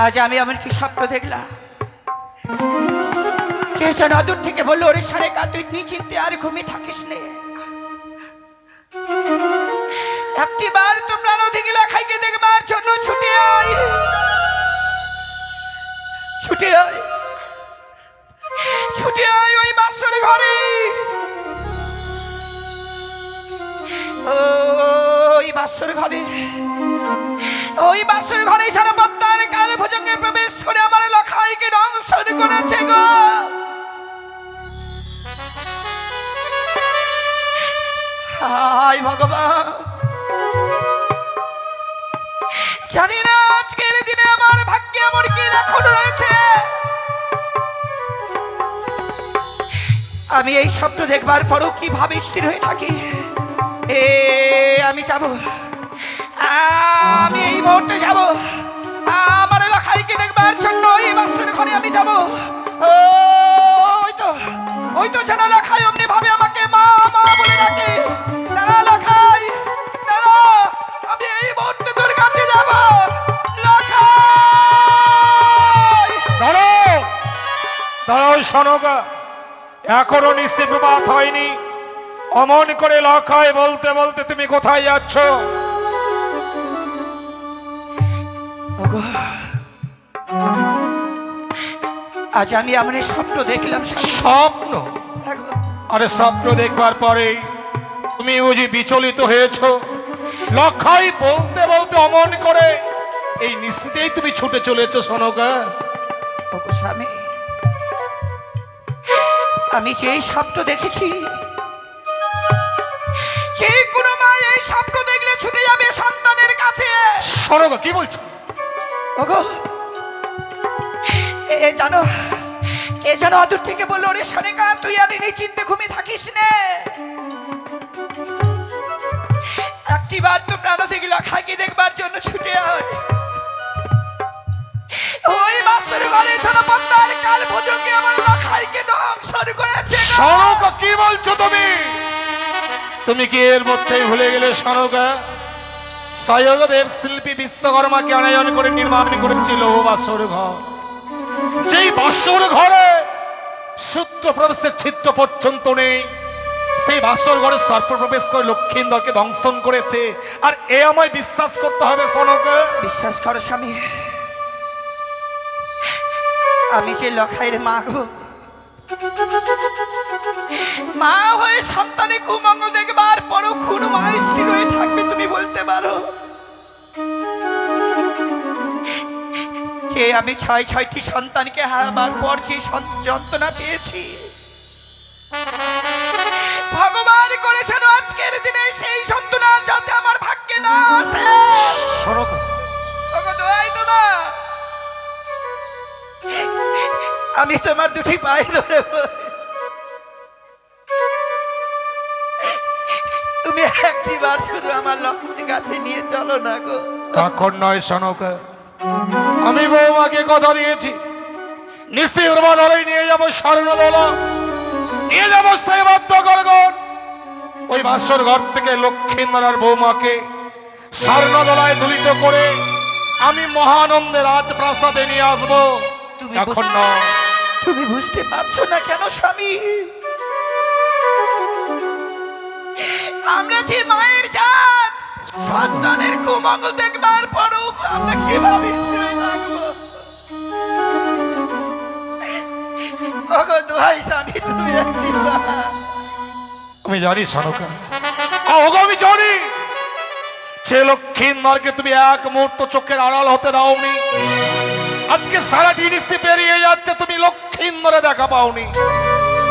আজ আমি এমন কি স্বপ্ন দেখলাম, কে যেন দূর থেকে বললো, ওরে সারেকা তুই নিশ্চিন্তে আর ঘুমিয়ে থাকিস নে, একটিবার তো প্রাণ থেকে লেখাইকে দেখবার জন্য ছুটে আয়, ছুটে আয়, ছুটে আয় ওই বাসর ঘরে, ওই বাসর ঘরে, ওই বাসর ঘরে সারা পদ্মার কাল ভুজঙ্গে প্রবেশ করে আমার লখাইকে দংশন করেছে গো। হায় ভগবান, জানি না আজকের দিনে আমার ভাগ্যে এমন কি এখন রয়েছে, আমি এই স্বপ্ন দেখবার পরও কিভাবে স্থির হয়ে থাকি। আমি যাব, আমি এই মুহূর্তে যাব, আমার লখাইকে দেখবার জন্য এই বাসর ঘরে আমি যাব। ওই তো যেন লখাই অমনি ভাবে আমাকে মা মা বলে ডাকে। দাঁড়া লখাই, দাঁড়া, আমি এই মুহূর্তে তোর কাছে যাব। লখাই, দাঁড়াও, দাঁড়াও সনকা, এখনো নিশ্চিত প্রভাত হয়নি, অমন করে লখাই বলতে বলতে তুমি কোথায় যাচ্ছ? আজ আমি এমন স্বপ্ন দেখলাম। স্বপ্ন? আরে স্বপ্ন দেখবার পরে তুমি বুঝি বিচলিত হয়েছ? লখাই বলতে বলতে অমন করে এই নিশ্চিতেই তুমি ছুটে চলেছ সনকা? স্বামী, আমি যে স্বপ্ন দেখেছি, যে কোনো মা এই স্বপ্ন দেখলে ছুটে যাবে সন্তানের কাছে। সনকা কি বলছো? ওগো, জানো কে যেন অদূর থেকে বললো, ওরে সনেকা তুই আর নিশ্চিন্তে ঘুমিয়ে থাকিস নে, একটিবার তো প্রাণ থেকে লখাইকে দেখবার জন্য ছুটে আয়। ওই বাসর ঘরে জনপদ্মার কাল ভোজকে আমার লখাইকে দংশন করেছে। সনকা কি বলছো তুমি? তুমি কি এর মধ্যেই ভুলে গেলে সনকা? স্বয়ংদেব শিল্পী বিশ্বকর্মাকে আনায়ন করে নির্মাণ করেছিল বাসর ঘর, যেই বাসর ঘরে সূত্র প্রবেশের ছিদ্র পর্যন্ত নেই, সেই বাসর ঘরে সর্প প্রবেশ করে লক্ষ্মীন্দরকে দংশন করেছে। আর এ আমায় বিশ্বাস করতে হবে সনকা? বিশ্বাস করো স্বামী, আমি যে লখাইয়ের মা গো, মা হয়ে সন্তানে কুমঙ্গল দেখবার পরও খুন মা স্থির হয়ে থাকবে তুমি বলতে পারো? যে আমি ছয়টি সন্তানকে হারাবার পর যে যন্ত্রণা পেয়েছি, ভগবান করেছেন আজকের দিনে সেই যন্ত্রণা যাতে আমার ভাগ্যে না আসে। আমি তোমার দুটি পায়ে ধরে, তুমি একটিবার শুধু আমার লক্ষ্মীর কাছে নিয়ে চলো না গো। এখন নয় সনকা, আমি বৌমাকে কথা দিয়েছি নিশ্চয়ই ওর বাজারে নিয়ে যাবো স্বর্ণদোলা, নিয়ে যাবো সেবাদ্য গর্গন। ওই বাসর ঘর থেকে লক্ষ্মীন্দর আর বৌমাকে স্বর্ণদোলায় দুলিত করে আমি মহানন্দে রাজপ্রাসাদে নিয়ে আসবো। এখন নয়। তুমি বুঝতে পারছো না কেন স্বামী? আমরা যে মায়ের জাত, সন্তানের কুমঙ্গল দেখবার পরও আমরা কিভাবে স্থির থাকবো? ওগো দোহাই স্বামী, তুমি আমি জানি সনকা, আমি জানি যে লক্ষ্মীন্দরকে তুমি এক মুহূর্ত চোখের আড়াল হতে দাওনি। আজকে সারাটি নিশ্চি পেরিয়ে যাচ্ছে, তুমি লক্ষ্মীন্দরে দেখা পাওনি।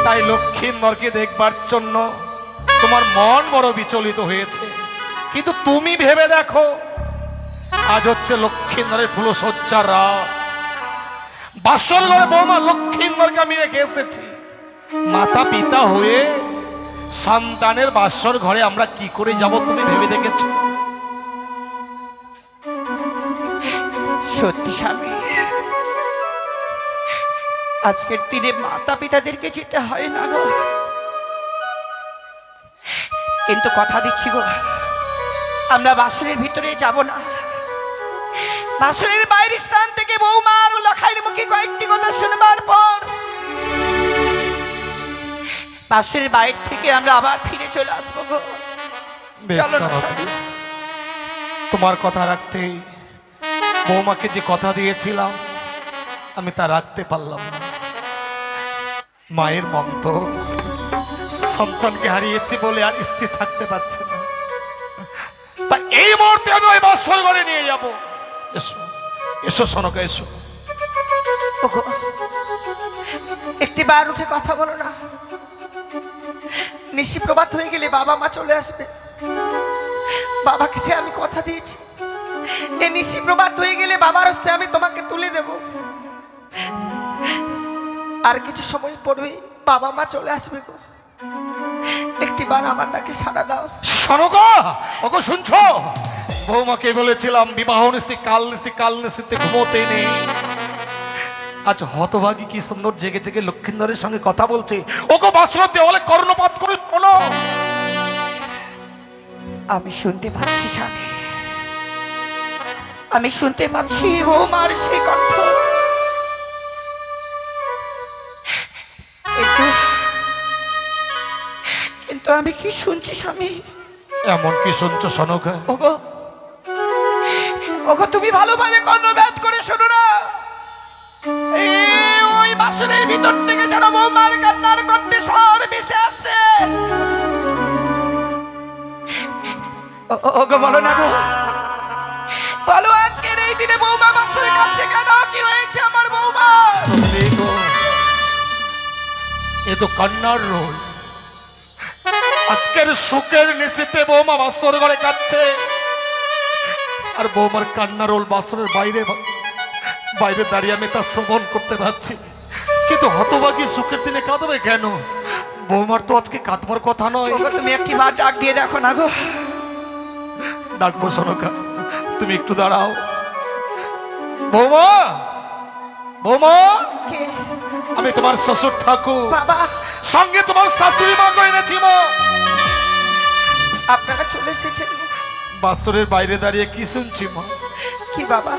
তাই লক্ষ্মীন্দরকে দেখবার জন্য তোমার মন বড় বিচলিত হয়েছে। কিন্তু তুমি ভেবে দেখো, আজ হচ্ছে লক্ষ্মীন্দরের ফুলসজ্জার রাত, বাসর ঘরে বৌমা লক্ষ্মীন্দরকে আমি রেখে এসেছি। মাতা পিতা হয়ে সন্তানের বাসর ঘরে আমরা কি করে যাব তুমি ভেবে দেখেছ? সত্যি স্বামী, আজকের দিনে মাতা পিতাদেরকে যেতে হয় না গো, কিন্তু কথা দিচ্ছি গো, আমরা বাসনের ভিতরে যাব না, বাসনের বাইরের স্থান থেকে বৌমার লখাইয়ের মুখে কয়েকটি কথা শুনবার পর পাশের বাইর থেকে আমরা আবার ফিরে চলে আসবো গো। বেশ, চলো না চলো। স্বামী। তোমার কথা রাখতেই বৌমাকে যে কথা দিয়েছিলাম আমি তা রাখতে পারলাম না। মায়ের মন তো সন্তানকে হারিয়েছি বলে আর স্থির থাকতে পারছে না। তা এই মুহূর্তে আমি ওই বাসর ঘরে নিয়ে যাব। এসো এসো সনকা, এসো। ওগো, একটি বার উঠে কথা বলো না। নিশি প্রভাত হয়ে গেলে বাবা মা চলে আসবে। বাবাকে যে আমি কথা দিয়েছি, এই নিশি প্রভাত হয়ে গেলে বাবার হস্তে আমি তোমাকে তুলে দেব। আর কিছু সময় পড়বেই বাবা মা চলে আসবে গো। একটি বার আমার ডাকে সাড়া দাও। সনকা, ওগো শুনছো? বৌমাকে বলেছিলাম বিবাহ নিশি কাল নিশিতে ঘুমোতে নেই। আজ হতভাগী কি সুন্দর জেগে জেগে লক্ষ্মীন্দরের সঙ্গে কথা বলছে। ওগো বাসর দেওয়ালে কর্ণপাত করে শোনো। আমি শুনতে পাচ্ছি স্বামী, আমি শুনতে পাচ্ছি বৌমার সেই কণ্ঠ। কিন্তু আমি কি শুনছি স্বামী? এমন কি শুনছো সনকা? ওগো, ওগো, তুমি ভালোভাবে কর্ণব্যাত করে শোনো না। এই ওই বাসনের ভিতর থেকে যেন বৌমার কান্নার কণ্ঠে স্বর ভেসে আসছে। ওগো, বলো না গো, বলো আজকের এই দিনে বৌমা বাসনের কাছে কেন? কি হয়েছে আমার বৌমা? সত্যি গো, এ তো কান্নার রোল। আজকের সুখের নিশিতে বৌমা বাসর ঘরে কাঁদছে, আর বৌমার কান্নার রোল বাসরের বাইরে বাইরে দাঁড়িয়ে আমি তা শ্রবণ করতে পারছি। কিন্তু হতভাগী সুখের দিনে কাঁদবে কেন? বৌমার তো আজকে কাঁদবার কথা নয়। ওগো, তুমি একটি বার ডাক দিয়ে দেখো না গো। ডাকবো সনকা, তুমি একটু দাঁড়াও। বৌমা, বৌমা, কে? আমি তোমার শ্বশুর ঠাকুর, বাবা, সঙ্গে তোমার শাশুড়ি মা এনেছি। মা, আপনারা চলে এসেছেন? বাসরের বাইরে দাঁড়িয়ে কি শুনছি মা? কি বাবা?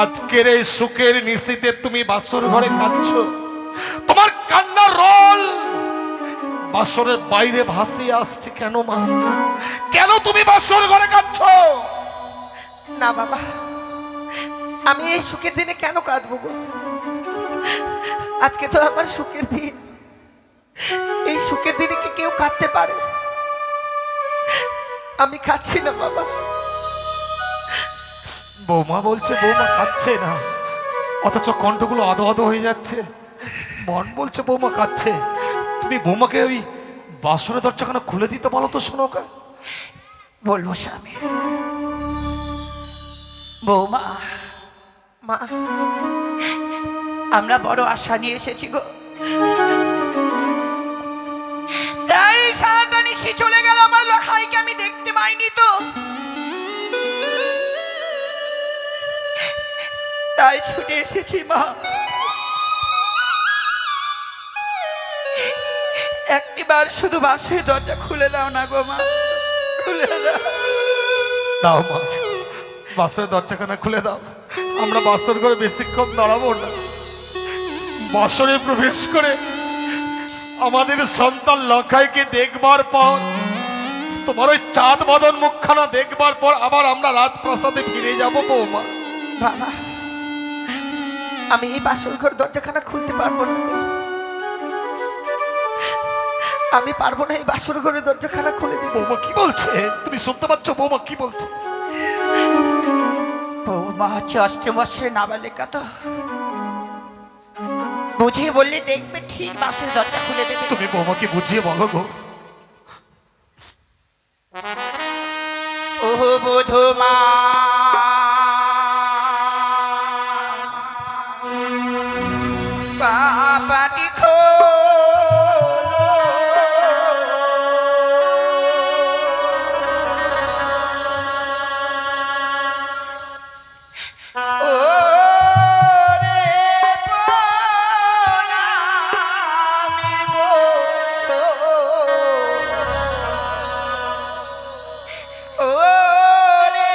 আজকের এই সুখের নিশিতে তুমি বাসর ঘরে কাঁদছো। তোমার কান্নার রোল বাসরের বাইরে ভাসিয়ে আসছে কেন মা? কেন তুমি বাসর ঘরে কাঁদছো? না বাবা, আমি এই সুখের দিনে কেন কাঁদবো গো? আজকে তো আমার সুখের দিন। এই সুখের দিনে কি কেউ কাঁদতে পারে? আমি কাঁদছি না বাবা। বৌমা বলছে বৌমা কাঁদছে না, অথচ কণ্ঠগুলো আদো আদো হয়ে যাচ্ছে। মন বলছে বৌমা কাঁদছে। তুমি বৌমাকে ওই বাসরের দরজাখানা খুলে দিতে বলো তো সনকা। বলবো স্বামী। বৌমা, মা, আমরা বড় আশা নিয়ে এসেছি গো। প্রায় সারাটা নিশি চলে গেল, আমার লখাইকে আমি দেখতে পাইনি তো। তাই ছুটে এসেছি মা। একটিবার শুধু বাসের দরজা খুলে দাও না গো মা, খুলে দাও। দাও মা, বাসরের দরজাখানা খুলে দাও। আমরা বাসর ঘরে বেশিক্ষণ দাঁড়াবো না। বাসরে প্রবেশ করে আমাদের সন্তান লখাইকে দেখবার পর, তোমার ওই চাঁদ বদন মুখখানা দেখবার পর আবার আমরা রাজপ্রাসাদে ফিরে যাব বৌমা। বাবা, আমি এই বাসর ঘর দরজাখানা খুলতে পারবো না গো। আমি পারবো না এই বাসর ঘরের দরজাখানা খুলে দিব। বৌমা কি বলছে? তুমি শুনতে পাচ্ছ বৌমা কি বলছে? বৌমা হচ্ছে অষ্টম বৎসরের নাবালিকা তো, বুঝিয়ে বললে দেখবে ঠিক বাসের দরজা খুলে দেবে। তুমি বৌমাকে বুঝিয়ে বলো গো। ও বধূমা, বাবাটি ও রে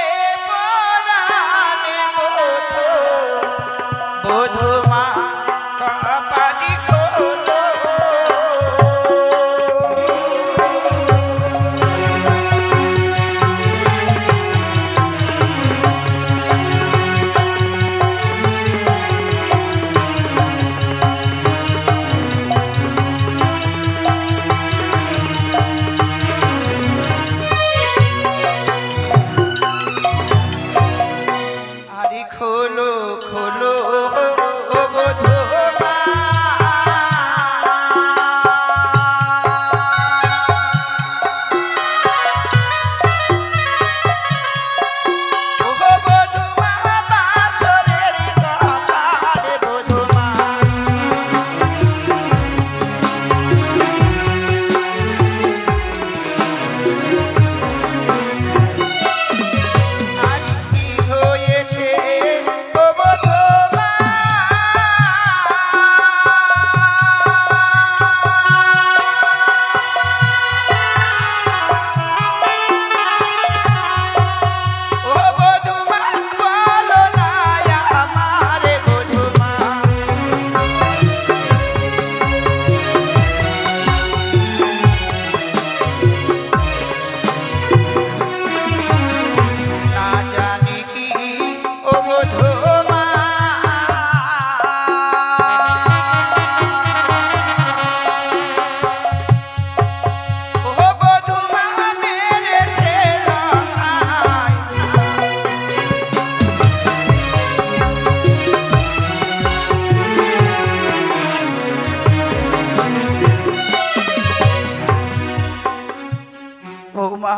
বৌমা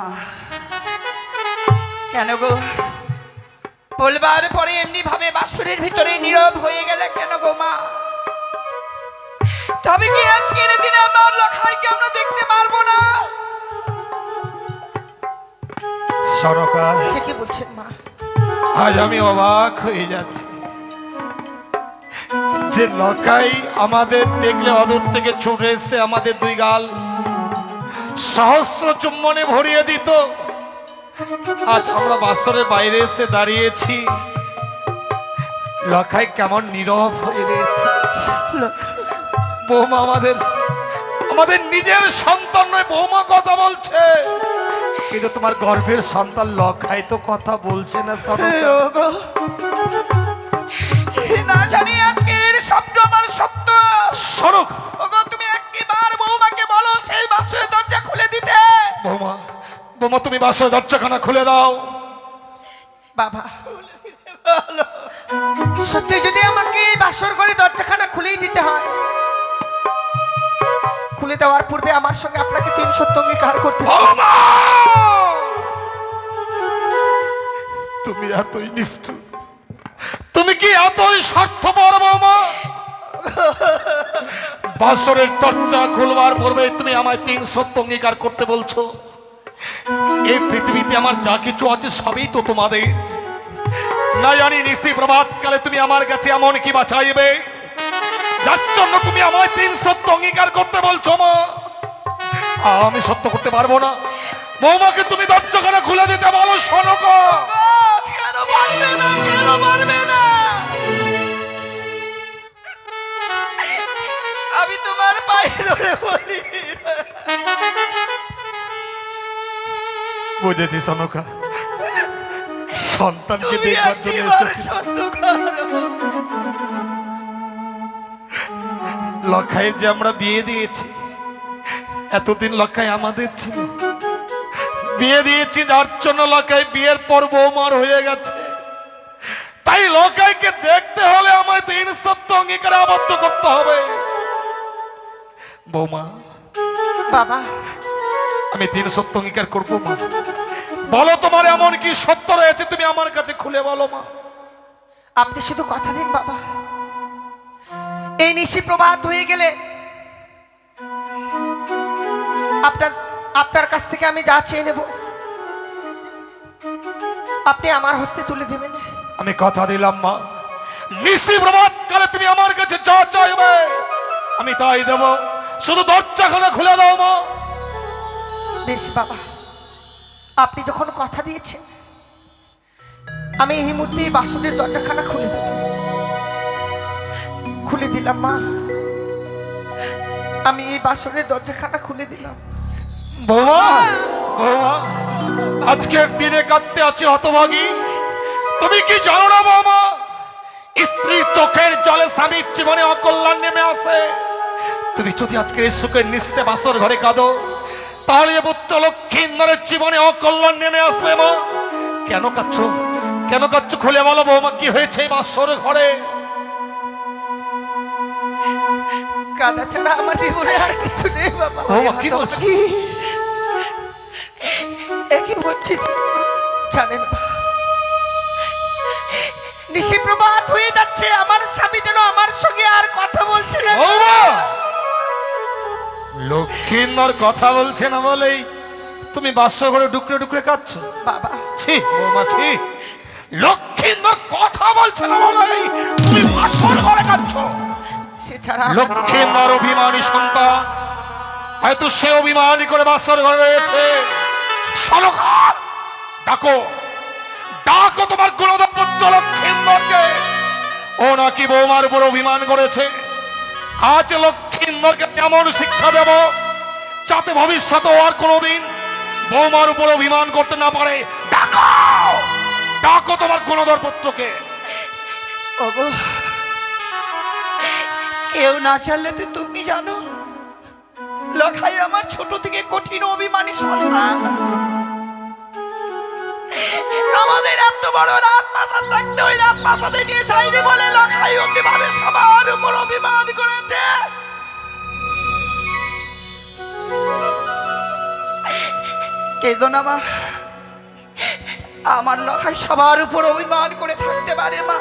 কেন গো বলবার পরে এমনি ভাবে বাসুরের ভিতরে নীরব হয়ে গেলে কেন গো মা? তবে কি আজকের দিনে আমার লখাইকে আমরা দেখতে পারবো না? সরকা, সে কি বলছেন মা? আজ আমি অবাক হয়ে যাচ্ছি যে লকাই আমাদের দেখলে অদূর থেকে ছুটে এসে আমাদের দুই গাল সহস্র চুম্বনে ভরিয়ে দিত। আজ আমরা বাসরের বাইরে এসে দাঁড়িয়েছি, লখাই কেমন নীরব হয়ে রয়েছে। বৌমা আমাদের নিজের সন্তান নয়, বৌমা কথা বলছে, কিন্তু তোমার গর্ভের সন্তান লখাই তো কথা বলছে না। সরকা, ওগো, না জানি আজকের স্বপ্ন আমার সত্য। সরক, ওগো তুমি একবার বৌমাকে বলো সেই বাসুরের দরজা খুলে দিতে। বৌমা তুমি বাসর দরজাখানা খুলে দাও। বাবা সত্যি যদি আমাকে বাসর ঘরে দরজাখানা খুলেই দিতে হয়, খুলে দেওয়ার পূর্বে আমার সঙ্গে আপনাকে 3 সত্য অঙ্গীকার করতে হবে। বৌমা, তুমি এতই নিষ্ঠুর, তুমি কি এতই স্বার্থপর বৌমা? বাসরের দরজা খুলবার পূর্বে তুমি আমায় 3 সত্য অঙ্গীকার করতে বলছো? এই পৃথিবীতে আমার যা কিছু আছে সবই তো তোমাদের। না জানি নিশি প্রভাত কালে তুমি আমার কাছে এমন কি বাঁচাইবে যার জন্য তুমি আমায় 3 সত্য অঙ্গীকার করতে বলছো মা? আমি সত্য করতে পারবো না। বৌমাকে তুমি দরজাখানা খুলে দিতে বলো। সনকা, কেন পারবে না? কেন পারবে না? আমি তোমার পায়ে ধরে বলি, বুঝেছি সনকা, সন্তানকে তুমি দেখবার জন্য একবার এসেছি। সত্য করো। লখাইয়ের যে আমরা বিয়ে দিয়েছি, এতদিন লখাই আমাদের ছিল, বিয়ে দিয়েছি যার জন্য লখাই বিয়ের পর বৌমার হয়ে গেছে। তাই লখাইকে দেখতে হলে আমায় 3 সত্য অঙ্গীকারে আবদ্ধ করতে হবে। বৌমা, বাবা আমি 3 সত্য অঙ্গীকার করবো মা। বলো তোমার এমন কি সত্য রয়েছে, তুমি আমার কাছে খুলে বলো মা। আপনি শুধু কথা দিন বাবা, এই নিশি প্রভাত হয়ে গেলে আপনার কাছ থেকে আমি যা চেয়ে নেব আপনি আমার হস্তে তুলে দেবেন। আমি কথা দিলাম মা, নিশি প্রভাত কালে তুমি আমার কাছে যা চাইবে আমি তাই দেব। শুধু দরজাখানা খুলে দাও মা। বেশ বাবা, আপনি যখন কথা দিয়েছেন আমি এই মুহূর্তে বাসনের দরজাখানা খুলে দেব। খুলে দিলাম মা, আমি এই বাসনের দরজাখানা খুলে দিলাম। বৌমা, আজকের দিনে কাঁদতে আছে হতভাগী। তুমি কি জানো না বৌমা, স্ত্রীর চোখের জলে স্বামীর জীবনে অকল্যাণ নেমে আসে। তুমি যদি আজকে এই সুখের নিশ্চিতে বাসর ঘরে কাঁদো, তাহলে এ পুত্র লক্ষ্মীন্দরের জীবনে অকল্যাণ নেমে আসবে মা। কেন কাঁদছো? কেন কাঁদছো? খুলে বলো বৌমা, কি হয়েছে এই বাসর ঘরে? কাদা ছাড়া আমার জীবনে আর কিছু নেই বাবা। বৌমা, কি বলছো? একই বলছি জানেন না, নিশি প্রভাত হয়ে যাচ্ছে, আমার স্বামী যেন আমার সঙ্গে আর কথা বলছে না। বৌমা, লক্ষ্মীন্দর কথা বলছে না বলেই তুমি বাসর ঘরে ডুকরে ডুকরে কাঁদছো? বাবা ছি বৌমা, ছি। লক্ষ্মীন্দর কথা বলছে না বলেই তুমি বাসর ঘরে কাঁদছো? সে ছাড়া লক্ষ্মীন্দর অভিমানী সন্তান, হয়তো সে অভিমানী করে বাসর ঘরে রয়েছে। সনকা, ডাকো ডাকো তোমার গুণধর পুত্র লক্ষ্মীন্দরকে। ও নাকি বৌমার উপর অভিমান করেছে। আজ লক্ষ্মীন্দরকে এমন শিক্ষা দেব যাতে ভবিষ্যতে আর কোনোদিন বৌমার উপর অভিমান করতে না পারে। ডাকো ডাকো তোমার গুণধর পুত্রকে। ওগো, কেউ না জানলে তো তুমি জানো, লখাই আমার ছোট থেকে কঠিন অভিমানী সন্তান। আমাদের এত বড় রাত পাশা থাকতে ওই রাত পাশাতে নিয়ে যাইনি বলে লখাই অমনি ভাবে সবার উপর অভিমান করেছে। এই জন্য আমার লখাই সবার উপর অভিমান করে থাকতে পারে মা,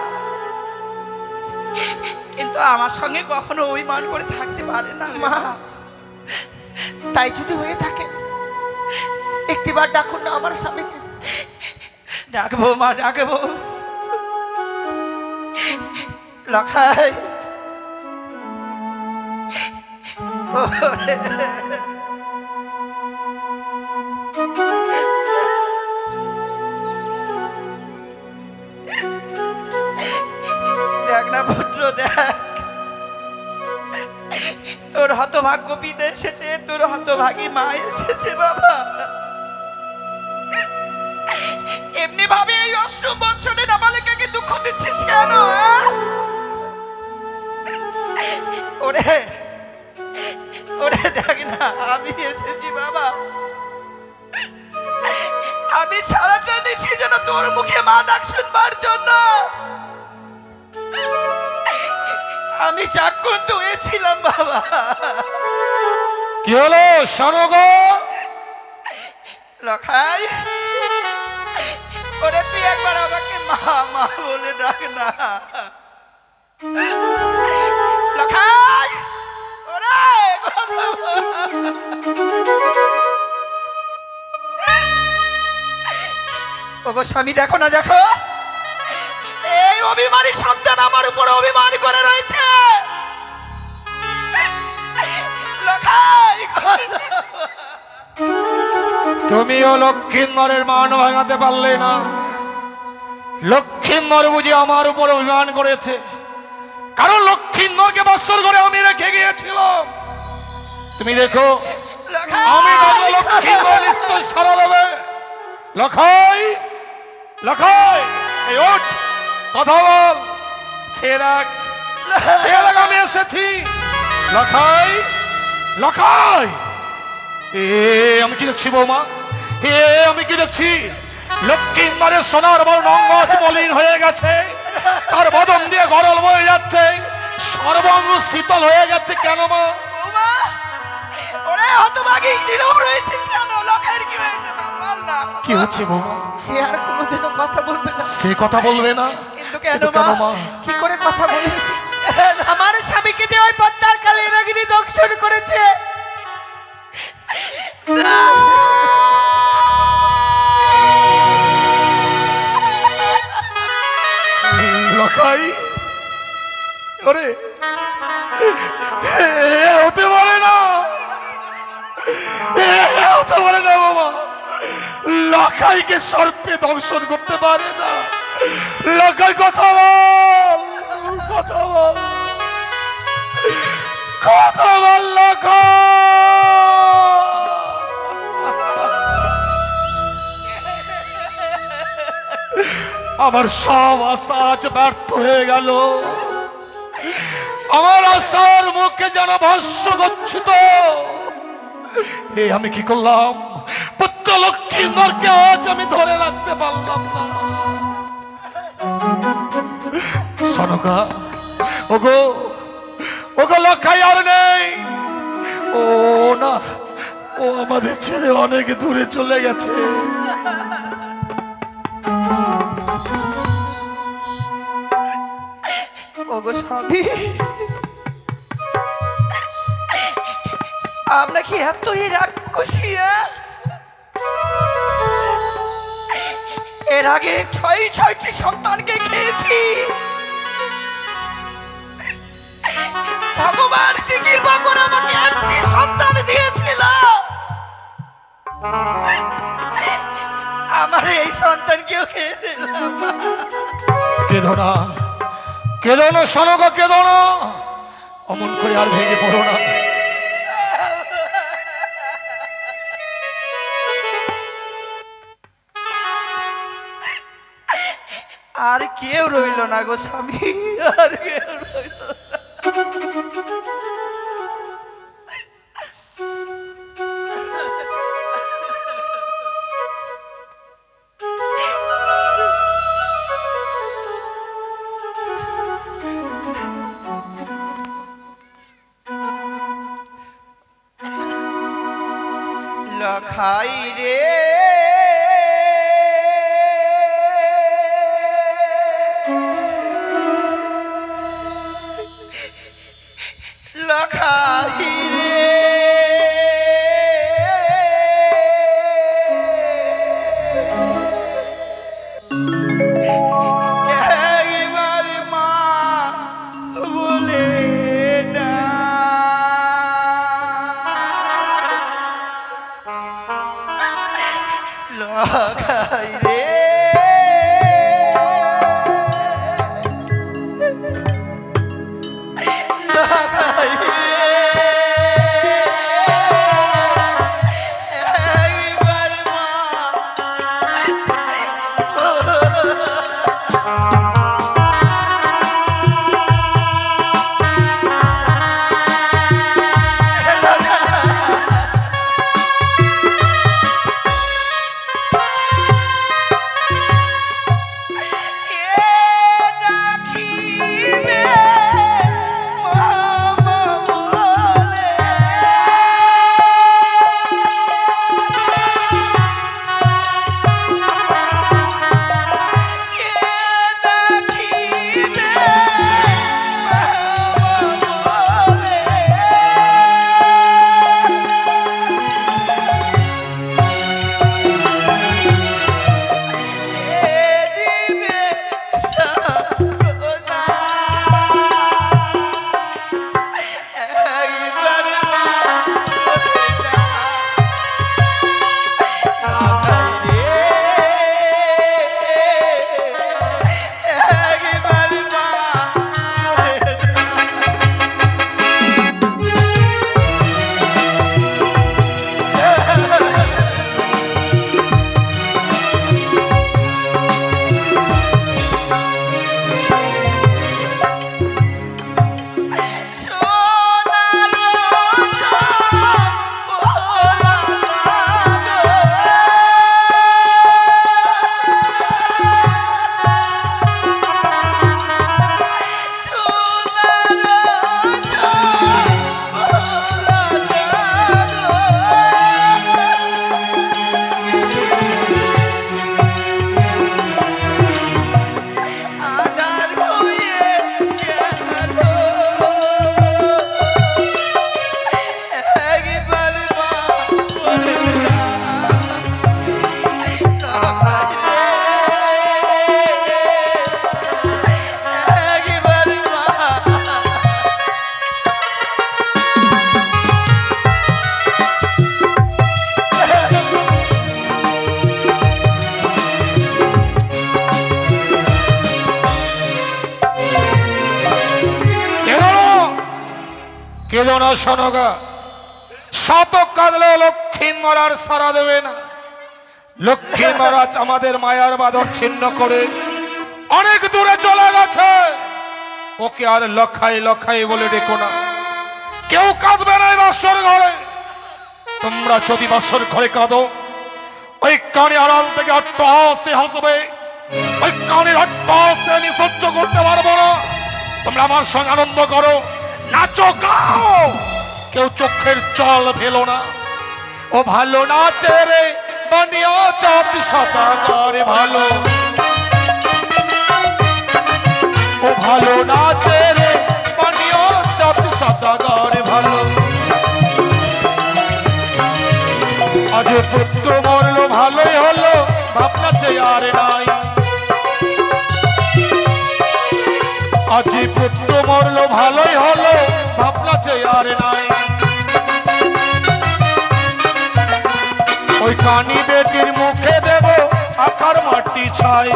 কিন্তু আমার সঙ্গে কখনো অভিমান করে থাকতে পারে না মা। তাই যদি হয়ে থাকে একটিবার ডাকুন না আমার স্বামীকে। ডাকবো মা, ডাকবো। লখাই, দেখ না পুত্র, দেখ তোর হতভাগ্য পিতা এসেছে, তোর হতভাগী মা এসেছে বাবা। এমনি ভাবে এই অষ্টম বৎসরে নাবালিকাকে দুঃখ দিচ্ছিস কেন? ওরে ওরে দেখ না, আমি এসেছি বাবা। আমি সারাটা নিশি যেন তোর মুখে মা ডাক শুনবার জন্য আমি চাক্ষুষ হয়েছিলাম বাবা। কি হলো সনগ? লখাই, ওরে তুই একবার আমাকে মা মা বলে ডাক না। লখাই, ওরে ওগো স্বামী, দেখো না, দেখো এই অভিমানী সন্তান আমার উপর অভিমান করে রয়েছে। লখাই, তুমিও লক্ষ্মীন্দরের মান ভাঙাতে পারলে না। লক্ষ্মীন্দর বুঝি আমার উপর অভিমান করেছে, কারণ লক্ষ্মীন্দরকে বৎসর করে আমি রেখে গিয়েছিলাম। তুমি দেখো আমি লক্ষ্মীন্দর নিশ্চয় সারা দেবে। লখাই, লখাই, এই ওঠ, কথা বল, ছেড়ে রাখ, ছেড়ে রাখ, আমি এসেছি। লখাই, লখাই, আমি কি দেখছি বৌমা? আমি কি দেখছি? লক্ষ্মীন্দরের সোনার বর্ণ অঙ্গ মলিন হয়ে গেছে, তার বদন দিয়ে গরল বয়ে যাচ্ছে, সর্বাঙ্গ শীতল হয়ে যাচ্ছে। কেন মা? ওরে হতভাগী, নীরব রয়েছিস কেন? লখাইয়ের কি হয়েছে মা, বল না। কি হচ্ছে বৌমা? সে আর কোনোদিনও কথা বলবে না। সে কথা বলবে না? কিন্তু কেন মা? কি করে কথা বলছিস? আমার স্বামীকে যে ওই পদ্মার কালে রাগিনী দংশন করেছে। লখাই, ওরে হতে পারে না, হতে পারে না বাবা। লখাইকে সর্পে দংশন করতে পারে না। লখাই, কথা বল, কথা বল, কথা বল লখাই। আমার সব আশা আজ ব্যর্থ হয়ে গেল। আমার আশার মুখে যেন ভস্য গচ্ছিত। আমি কি করলাম? পুত্র লক্ষ্মীন্দরকে আজ আমি ধরে রাখতে পারলাম না। সনকা, ওগো, ওগো, লখাই আর নেই। ও না, ও আমাদের ছেড়ে অনেক দূরে চলে গেছে। ওগো স্বামী, আমরা কি এতই রাক্ষসী? এর আগে 6টি সন্তানকে খেয়েছি। ভগবান যে কৃপা করে আমাকে একটি সন্তান দিয়েছিল, আমার এই সন্তানকেও খেয়ে দিলাম। কেঁদো না, কেঁদো না সনক, কেঁদো না, অমন করে আর ভেঙে পড়ো না। আর কেউ রইল না গো স্বামী, আর কেউ রইল না। লখাই রে, লখাই রে একবার মা বলে না লখাই রে লখাই রে একবার মা কেঁদো না শোনগা, শতক কাঁদলেও লক্ষ্মী মরার সারা দেবে না। লক্ষ্মী মহারাজ আমাদের মায়ার বাঁধন ছিন্ন করে অনেক দূরে চলে গেছে। ওকে আর লখাই লখাই বলে ডেকো না। কেউ কাঁদবে না এই বাসর ঘরে। তোমরা যদি বাসর ঘরে কাঁদো, ওই কানে আড়াল থেকে অট্টহাসে হাসবে। ওই কানের অট্টহাসে আমি সহ্য করতে পারবো না। তোমরা আমার সঙ্গে আনন্দ করো, নাচো, গাও, কেউ চোখের জল ফেলো না। ও ভালো নাচে রে বানিয়া চাঁদ সাদা করে ভালো। ও ভালো নাচে রে বানিয়া চাঁদ সাদা করে ভালো। আজ পুত্র মরলো ভালোই হলো, ভাবনা চেয়ে আর নাই। আজ পুত্র মরলো ভালোই হলো, ভাবনা চেয়ে আর নাই। ওই কানি বেটির মুখে দেব আকার মাটি ছাই।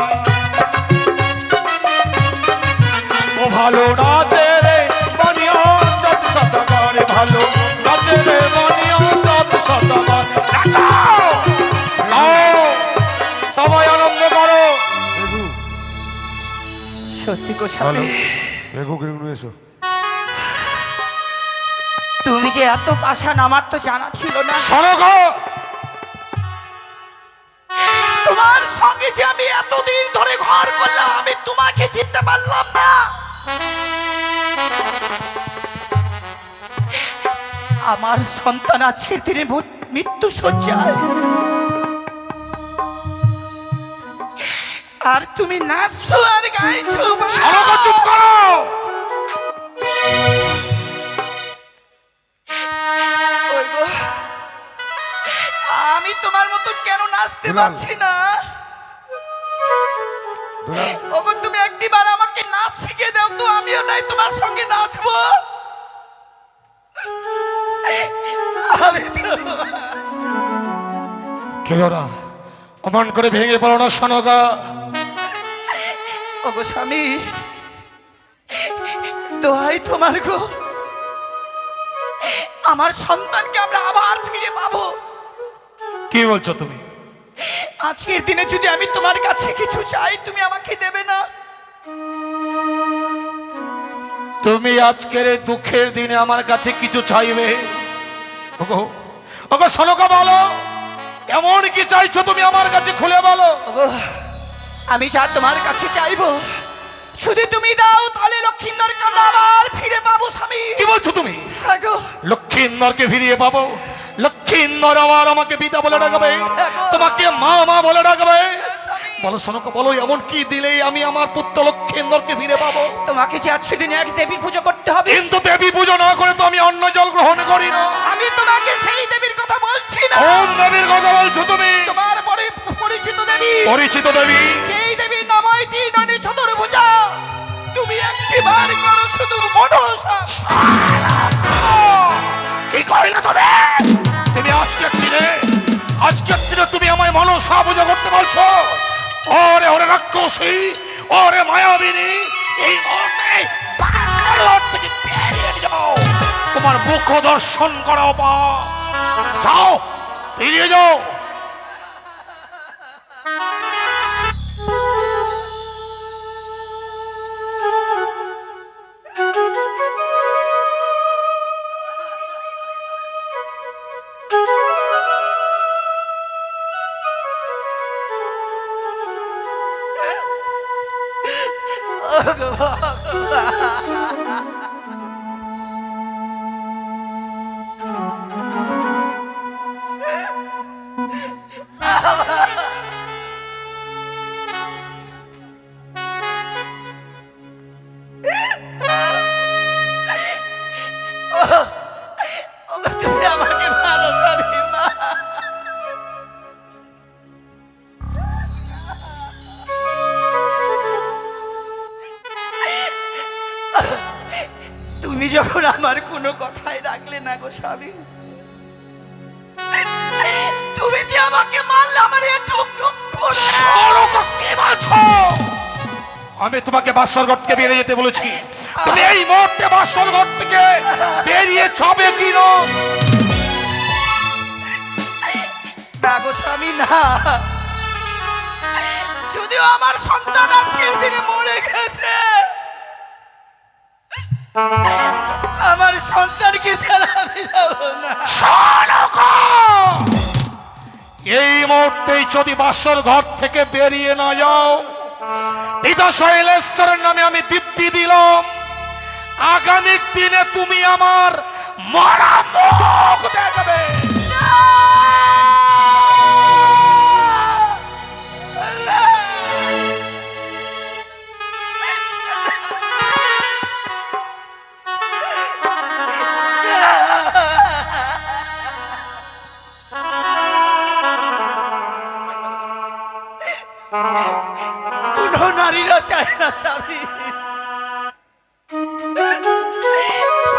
ও ভালো নাচে রে বানিয়া চাঁদ সাদা করে ভালো। নাচে রে বানিয়া চাঁদ সাদা করে। নাচাও, নাও, সবাই আনন্দ করো। সত্যি গো স্বামী, তুমি যে এত পাষাণ আমার তো জানা ছিল না। শোনো গো, তোমার সঙ্গে যে আমি এতদিন ধরে ঘর করলাম, আমি তোমাকে চিনতে পারলাম না। আমার সন্তান আজকের দিনে মৃত্যু শয্যায়, আর তুমি নাচছো আর গাইছো। চুপ করো। আমি তোমার মতো কেন নাচতে দুলাল। পারছি না? দুলাল, ওগো তুমি একটিবার আমাকে নাচ শিখিয়ে দাও তো, আমিও নাই তোমার সঙ্গে নাচবো। আমি তো কেউ না, অমন করে ভেঙে পড়ো না সনকা। ওগো স্বামী, দোহাই তোমার গো, আমার সন্তানকে আমরা আবার ফিরে পাবো। কি বলছো তুমি? আজকের দিনে যদি আমি তোমার কাছে কিছু চাই, তুমি আমাকে দেবে না? তুমি আজকের এই দুঃখের দিনে আমার কাছে কিছু চাইবে? ওগো ওগো সনকা, বলো এমন কি চাইছো তুমি আমার কাছে, খুলে বলো। ওগো, আমি যা তোমার কাছে চাইবো শুধু তুমি দাও, তাহলে লক্ষিন্দরকে আমরা আবার ফিরে পাবো। স্বামী, কি বলছো তুমি? আগো লক্ষিন্দরকে ফিরিয়ে পাবো? লক্ষিন্দর আবার আমাকে পিতা বলে ডাকবে, তোমাকে মা মা বলে ডাকবে? বলো সনকা, বলো এমন কি দিলেই আমি আমার পুত্র লক্ষিন্দরকে ফিরে পাবো? তোমাকে যে আজকের দিনে এক দেবীর পুজো করতে হবে। কিন্তু দেবী পুজো না করে তো আমি অন্ন জল গ্রহণ করি না। আমি তোমাকে সেই দেবীর কথা বলছি না। কোন দেবীর কথা বলছো তুমি? তোমার বড় পরিচিত দেবী, পরিচিত দেবী? সেই দেবীর নাম হয় তিননি চতুর্ভুজা। তুমি একটিবার করো শুধু মনসা। কি কইলে তুমি? তুমি আজকের দিনে তুমি আমায় মনসা পুজো করতে বলছো? ওরে ওরে রাক্ষসী, ওরে মায়াবিনী, এই মুহূর্তে পাগল থেকে বেরিয়ে যাও। তোমার মুখ দর্শন করাও পা, যাও বেরিয়ে যাও। ওগো, তুমি আমাকে ভালো করে মা। তুমি যখন আমার কোনো কথাই রাখলে না গো স্বামী, তুমি যে আমাকে মারলে আমার এ টুক টুক করে। সনকা, কি বলছো? আমি তোমাকে বাসরঘর থেকে বেরিয়ে যেতে বলেছি, তুমি এই মুহূর্তে বাসরঘর থেকে বেরিয়ে যাবে কি না? না গো স্বামী, না। যদিও আমার সন্তান আজকের দিনে মরে গেছে, আমার সন্তানকে ছাড়া আমি যাবো না। সনকা, এই মুহূর্তেই যদি বাসর ঘর থেকে বেরিয়ে না যাও, পিতা শৈলেশ্বরের নামে আমি দিব্যি দিলাম, আগামী দিনে তুমি আমার মরা মুখ দেখবে। কোনো নারীরা চায় না স্বামী,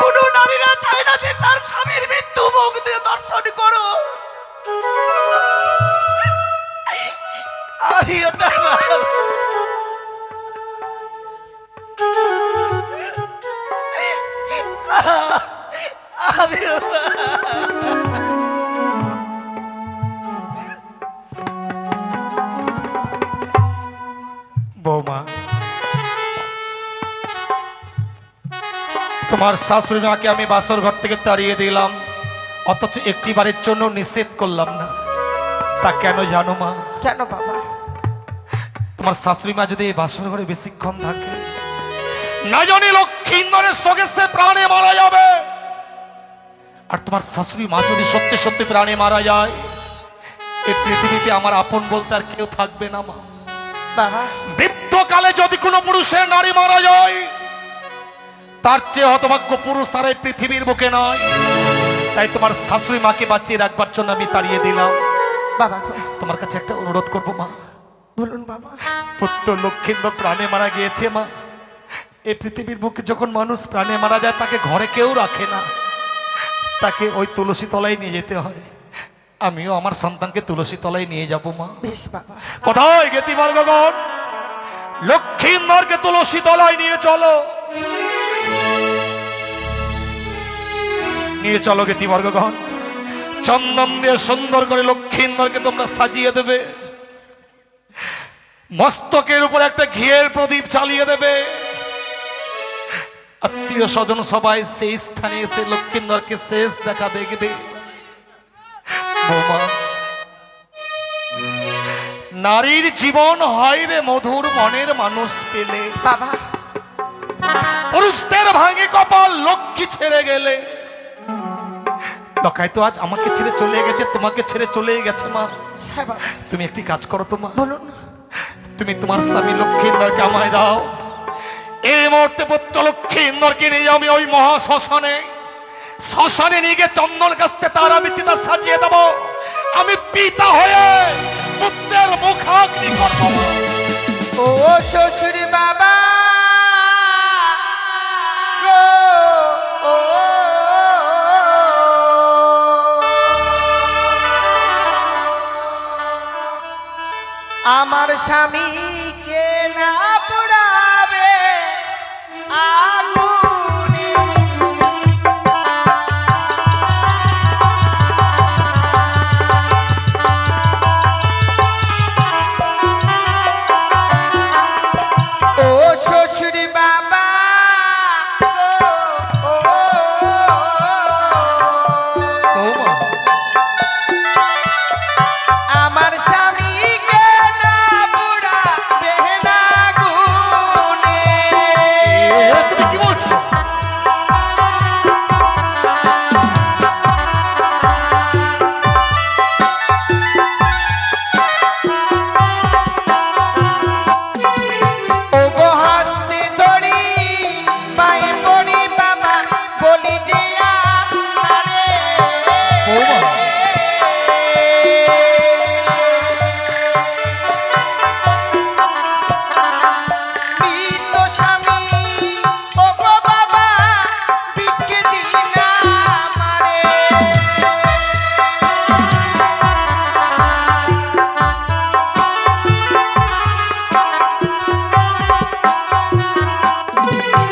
কোনো নারীরা চায় না যে তার স্বামীর মৃত্যু মুখ দিয়ে দর্শন করো। আমিও তাই ভাবি। আমিও বৌমা, তোমার শাশুড়ি মাকে আমি বাসর ঘর থেকে তাড়িয়ে দিলাম, অথচ একটি বারের জন্য নিষেধ করলাম না। তা কেন জানো মা? কেন বাবা? তোমার শাশুড়ি মা যদি এই বাসর ঘরে বেশিক্ষণ থাকে, না জানি লক্ষিন্দরের সঙ্গে সে প্রাণে মারা যাবে। আর তোমার শাশুড়ি মা যদি সত্যি সত্যি প্রাণে মারা যায়, এই পৃথিবীতে আমার আপন বলতে আর কেউ থাকবে না মা। বাবা, বৃদ্ধকালে যদি কোনো পুরুষের নারী মারা যায়, তার চেয়ে হতভাগ্য পুরুষ আর এই পৃথিবীর বুকে নয়। তাই তোমার শাশুড়ি মাকে বাঁচিয়ে রাখবার জন্য আমি তাড়িয়ে দিলাম। বাবা গো, তোমার কাছে একটা অনুরোধ করবো মা। বলুন বাবা। পুত্র লক্ষ্মীন্দর প্রাণে মারা গিয়েছে মা। এই পৃথিবীর বুকে যখন মানুষ প্রাণে মারা যায় তাকে ঘরে কেউ রাখে না, তাকে ওই তুলসী তলায় নিয়ে যেতে হয়। আমিও আমার সন্তানকে তুলসী তলায় নিয়ে যাব মা। বেশ বাবা। কোথায় গেতি বর্গগণ? লক্ষ্মীন্দরকে তুলসী তলায় নিয়ে চলো, নিয়ে চলো গেতি বর্গগণ। চন্দন দিয়ে সুন্দর করে লক্ষ্মীন্দরকে তোমরা সাজিয়ে দেবে, মস্তকের উপর একটা ঘিয়ের প্রদীপ চালিয়ে দেবে। আত্মীয় স্বজন সবাই সেই স্থানে এসে লক্ষ্মীন্দরকে শেষ দেখা দেখবে। বৌমা, নারীর জীবন হয় রে মধুর মনের মানুষ পেলে। বাবা, পুরুষদের ভাঙে কপাল লক্ষ্মী ছেড়ে গেলে। লকাই তো আজ আমাকে ছেড়ে চলে গেছে, তোমাকে ছেড়ে চলে গেছে মা। হ্যাঁ বাবা। তুমি একটি কাজ করো তো মা, বলুন। তুমি তোমার স্বামী লক্ষ্মীন্দরকে আমায় দাও। এই মুহূর্তে পুত্র লক্ষ্মীন্দরকে নিয়ে আমি ওই মহা শ্মশানে, শ্মশানে নিয়ে গিয়ে চন্দন কাস্তে তারা বিচিতা সাজিয়ে দেব। আমি পিতা হয়ে পুত্রের মুখাগ্নি করব। ও শ্বশুর বাবা গো, ও আমার স্বামীকে না পোড়াবে আগুনে। ও শ্বশুর বাবা গো, ও বৌমা, আমার স্বামীকে না পোড়াবে না আগুনে। তুমি কি বলছো? ও গো হাসতে ধরি পায়ে পড়ি বাবা বলি দিয়া আরে। বৌমা, মৃত স্বামী ও গো বাবা ভিক্ষে দিলা আমারে।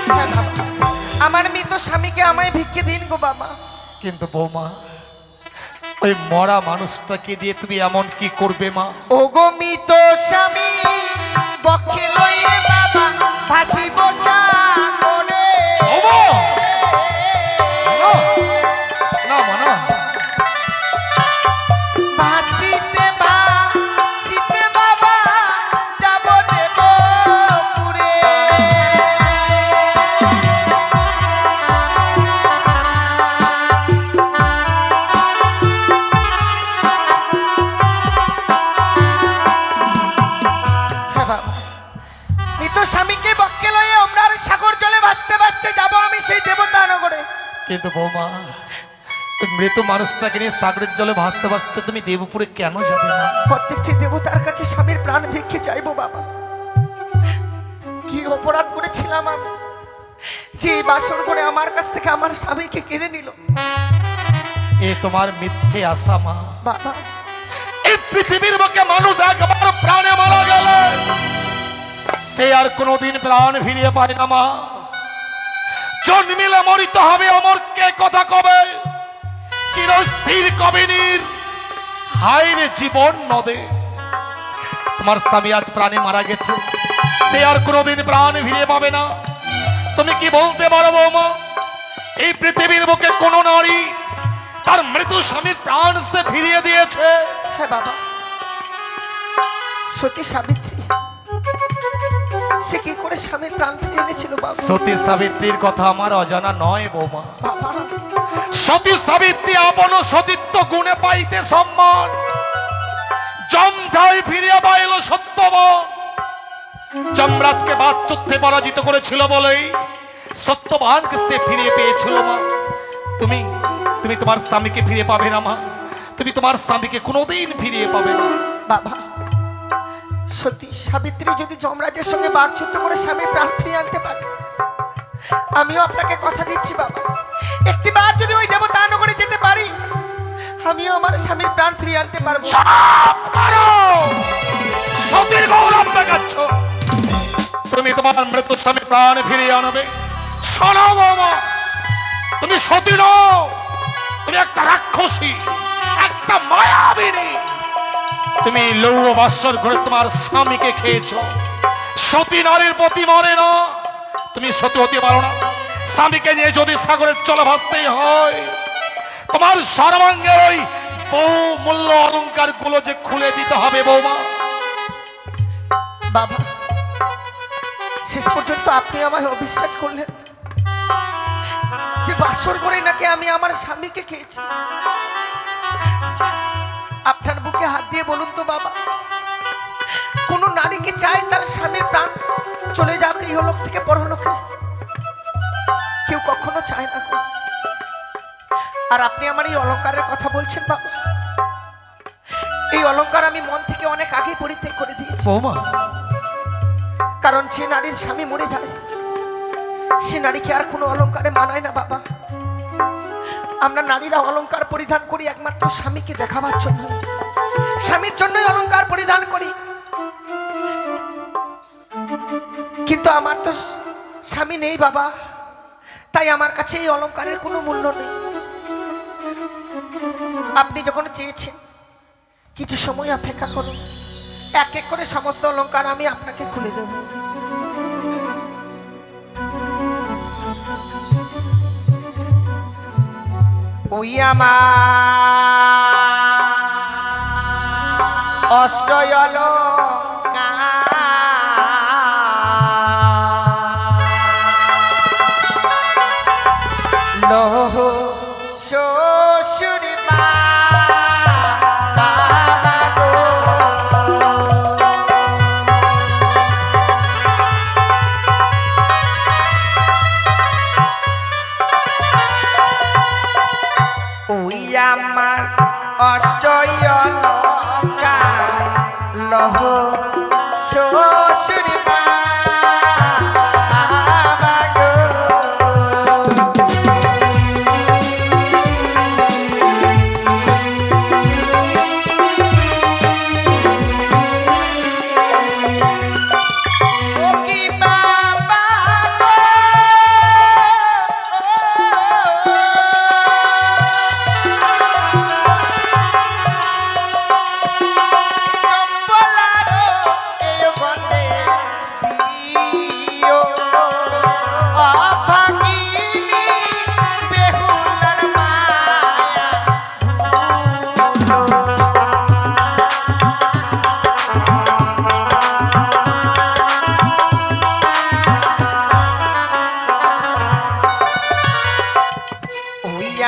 হ্যাঁ বাবা, আমার মৃত স্বামীকে আমায় ভিক্ষে দিন গো বাবা। কিন্তু বৌমা, ওই মরা মানুষটাকে দিয়ে তুমি এমন কি করবে মা? ও গো মৃত স্বামী বক্ষে লইয়ে বাবা ভাসি বসা করে। বৌমা! না, না মা, না। ভাসিতে ভাসিতে বাবা যাব দেব পুরে। হ্যাঁ বাবা, মৃত স্বামীকে বক্ষে লইয়ে আমরা সাগর জলে ভাসতে ভাসতে যাব আমি সেই দেবতা নগরে। কিন্তু বৌমা, ওই মৃত মানুষটাকে নিয়ে সাগরের জলে ভাসতে ভাসতে তুমি দেবপুরে কেন যাবে না? প্রত্যেকটি দেবতার কাছে স্বামীর প্রাণ ভিক্ষে চাইবো বাবা। কি অপরাধ করেছিলাম আমি যে এই বাসর করে আমার কাছ থেকে আমার স্বামীকে কেড়ে নিল? এ তোমার মিথ্যে আশা মা। বাবা, এই পৃথিবীর বুকে মানুষ একবার প্রাণে মারা গেলে সে আর কোনোদিন প্রাণ ফিরিয়ে পায় না মা। জন্মিলে মরিতে হবে, অমর কে কথা কবে? চিরস্থির কবিনীর হাইরে জীবন নদে। তোমার স্বামী আজ প্রাণে মারা গেছে, সে আর কোনোদিন প্রাণ ফিরিয়ে পাবে না। তুমি কি বলতে পারো বৌমা? এই পৃথিবীর বুকে কোন নারী তার মৃত স্বামীর প্রাণ সে ফিরিয়ে দিয়েছে? হ্যাঁ বাবা, সতী সাবিত্রী সে কি করে স্বামীর প্রাণ ফিরিয়ে এনেছিল বাবা? সতী সাবিত্রীর কথা আমার অজানা নয় বৌমা। বাবা, সতী সাবিত্রী আপন সতীত্ব গুণে পাইতে সম্মান, যমঠাই ফিরিয়া পাইল সত্যবান। যমরাজকে বাচ্চুত্বে পরাজিত করেছিল বলেই সত্যবানকে সে ফিরিয়ে পেয়েছিল মা। তুমি তুমি তোমার স্বামীকে ফিরে পাবে না মা। তুমি তোমার স্বামীকে কোনোদিন ফিরিয়ে পাবে না। বাবা, সত্যি সাবিত্রী যদি যমরাজের সঙ্গে বাকযুদ্ধ করে স্বামীর প্রাণ ফিরিয়ে আনতে পারে, আমিও আপনাকে কথা দিচ্ছি বাবা, একটিবার যদি ওই দেবতানগরে যেতে পারি, আমিও আমার স্বামীর প্রাণ ফিরিয়ে আনতে পারবো। সাপ করো! সতীর গৌরব দেখাচ্ছ। তুমি তোমার মৃত স্বামীর প্রাণ ফিরিয়ে আনবে? শোনো বাবা, তুমি সতী নও, তুমি একটা রাক্ষসী, একটা মায়াবিনী। তুমি লৌহ বাসর করে তোমার স্বামীকে খেয়েছ। সতী নারীর প্রতি মরে না, তুমি সতী হতে পারো না। স্বামীকে নিয়ে যদি সাগরের চলে ভাসতেই হয়, তোমার সর্বাঙ্গের ওই বহু মূল্য অলংকার গুলো যে খুলে দিতে হবে বৌমা। বাবা, শেষ পর্যন্ত আপনি আমায় অবিশ্বাস করলেন যে বাসর করে নাকি আমি আমার স্বামীকে খেয়েছি। আপনার বুকে হাত দিয়ে বলুন তো বাবা, কোন নারী কি চায় তার স্বামীর প্রাণ চলে যাক এই লোক থেকে পরলোকে? কেউ কখনো চায় না গো। আর আপনি আমার এই অলংকারের কথা বলছেন বাবা, এই অলংকার আমি মন থেকে অনেক আগেই পরিত্যাগ করে দিয়েছি। বৌমা, কারণ যে নারীর স্বামী মরে যায়, সে নারীকে আর কোনো অলংকারে মানায় না বাবা। আমরা নারীরা অলংকার পরিধান করি একমাত্র স্বামীকে দেখাবার জন্য, স্বামীর জন্যই অলংকার পরিধান করি। কিন্তু আমার তো স্বামী নেই বাবা, তাই আমার কাছে এই অলংকারের কোনো মূল্য নেই। আপনি যখন চেয়েছেন কিছু সময় অপেক্ষা করুন, এক এক করে সমস্ত অলংকার আমি আপনাকে খুলে দেব। ওই আমার অষ্টয় লৌহ শ্বশুর আমার অষ্টয় অলংকার লৌহ শ্বশুর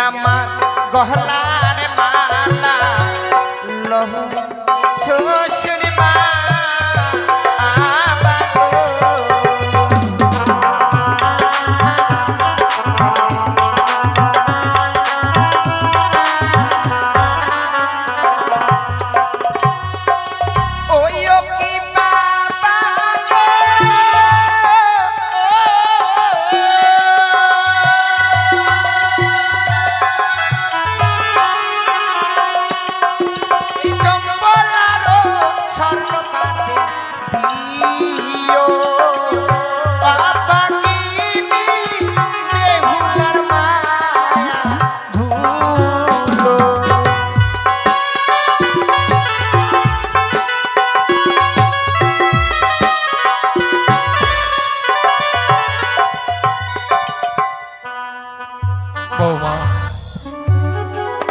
আমার গহলার মালা লৌহ শ্বশুর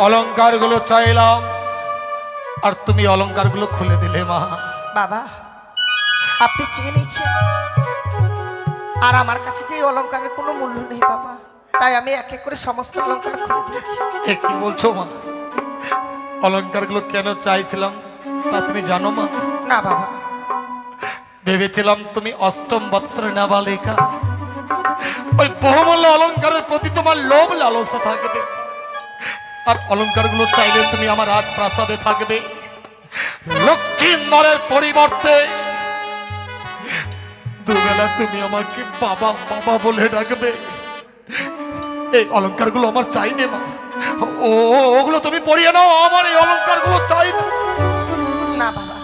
অলংকার গুলো চাইলাম আর তুমি অলংকার গুলো খুলে দিলে মা। বাবা, আপনি চেয়ে নিচ্ছেন আর আমার কাছে যে অলংকারের কোনো মূল্য নেই বাবা, তাই আমি এক এক করে সমস্ত অলংকার খুলে দিয়েছি। কি বলছো মা? অলংকার গুলো কেন চাইছিলাম তা তুমি জানো মা? না বাবা, ভেবেছিলাম তুমি অষ্টম বৎসরের নাবালিকা, ওই বহুমূল্য অলংকারের প্রতি তোমার লোভ লালসা থাকবে। আর অলংকারগুলো চাইলে তুমি আমার রাজ প্রাসাদে থাকবে। লক্ষ্মীন্দরের পরিবর্তে দুবেলা তুমি আমাকে বাবা বাবা বলে ডাকবে। এই অলংকারগুলো আমার চাই না মা। ওগুলো তুমি পরিয়ে নাও, আমার এই অলংকারগুলো চাই না। না বাবা,